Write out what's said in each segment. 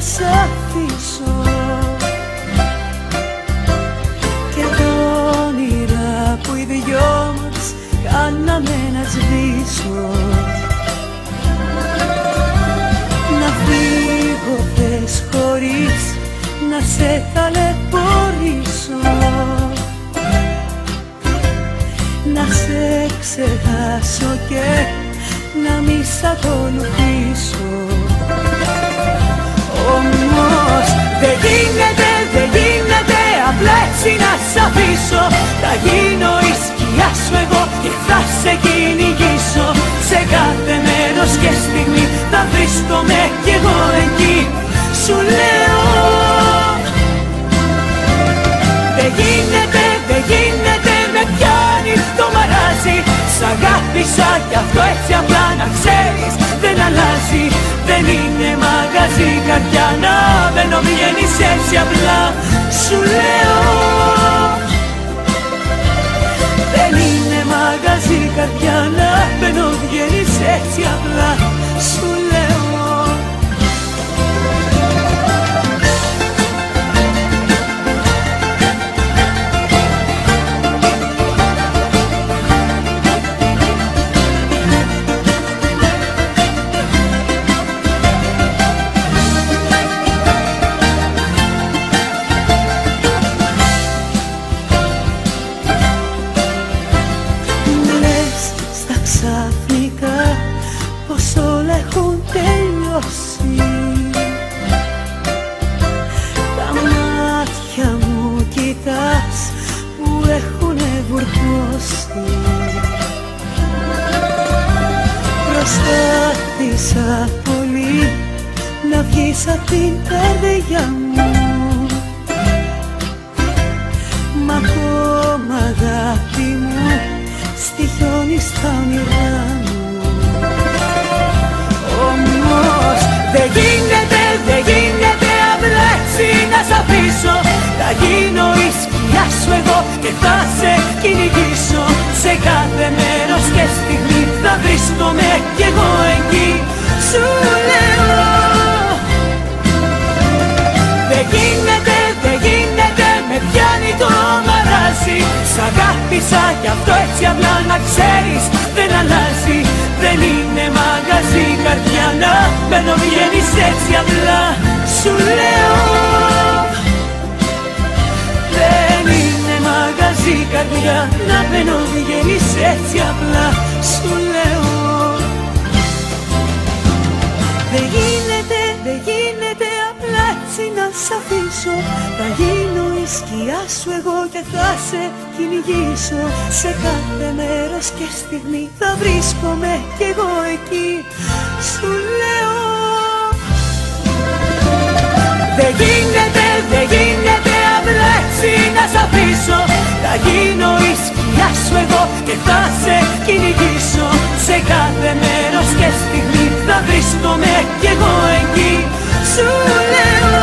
σ' αφήσω και τα όνειρα που οι δυο μας κάναμε να σβήσω. Να φύγω πες χωρίς να σε ταλαιπωρήσω, να σε ξεχάσω και να μη σ' ακολουθήσω. Όμως δεν γίνεται απλά έτσι να σ' αφήσω. Θα γίνω η σκιά σου εγώ και θα σε κυνηγήσω. Σε κάθε μέρος και στιγμή θα βρίσκομαι κι εγώ εκεί. Σου λέω δεν γίνεται, με πιάνει το μαράζι. Σ' αγάπησα κι αυτό έτσι απλά να ξέρεις δεν αλλάζει. Δεν είναι μαγαζί καρδιά να μπαίνω βγαίνεις έτσι απλά. Σου λέω δεν είναι μαγαζί καρδιά να μπαίνω βγαίνεις έτσι απλά. Σου λέω ξαφνικά πως όλα έχουν τελειώσει. Τα μάτια μου κοιτάς που έχουνε βουρκώσει. Προσπάθησα πολύ να βγεις απ' την καρδιά μου, μα ακόμα αγάπη μου στοιχιώνεις στα όνειρά μου. Όμως δεν γίνεται απλά έτσι να σ' αφήσω. Θα γίνω η σκιά σου εγώ και θα σε κυνηγήσω. Σε κάθε μέρος και στιγμή θα βρίσκομαι κι εγώ εκεί. Σου λέω δεν γίνεται, με πιάνει το μαράζι. Σ' αγάπησα κι αυτό έτσι απλά να ξέρεις δεν αλλάζει. Δεν είναι μαγαζί καρδιά να μπαίνω βγαίνεις έτσι απλά. Σου λέω δεν είναι μαγαζί καρδιά να μπαίνω βγαίνεις έτσι απλά. Σου λέω δεν γίνεται απλά έτσι να σ' αφήσω. Θα γίνω η σκιά σου εγώ και θα σε κυνηγήσω. Σε κάθε μέρος και στιγμή θα βρίσκομαι κι εγώ εκεί. Σου λέω δεν γίνεται απλά έτσι να σ' αφήσω. Θα γίνω η σκιά σου εγώ και θα σε κυνηγήσω. Σε κάθε μέρος και στιγμή θα βρίσκομαι κι εγώ εκεί. Σου λέω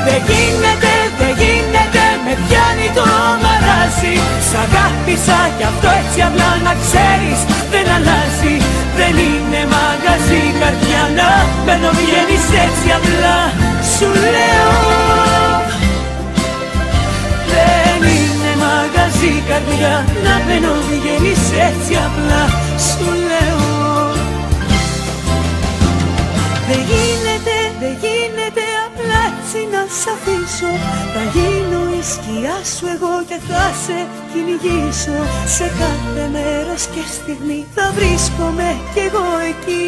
δεν γίνεται, με πιάνει το μαράζι. Σ' αγάπησα κι αυτό έτσι απλά να ξέρεις δεν αλλάζει. Δεν είναι μαγαζί καρδιά να μπαίνω βγαίνεις έτσι απλά. Σου λέω δεν είναι μαγαζί καρδιά να μπαίνω βγαίνεις έτσι απλά. Σου λέω δεν γίνεται απλά έτσι να σ' αφήσω. Θα γίνω η σκιά σου εγώ και θα σε κυνηγήσω. Σε κάθε μέρος και στιγμή θα βρίσκομαι κι εγώ εκεί.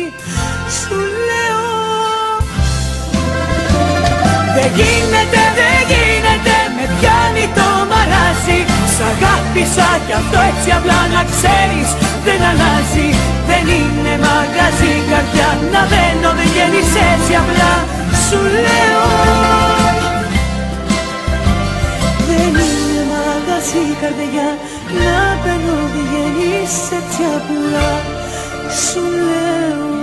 Σου λέω δεν γίνεται, με πιάνει το μαράζι. Σ' αγάπησα κι αυτό έτσι απλά να ξέρεις δεν αλλάζει. Δεν είναι μαγαζί καρδιά να μπαίνω βγαίνεις έτσι απλά. Σου λέω δεν είναι μαγαζί καρδιά να μπαίνω βγαίνεις έτσι απλά. Σου λέω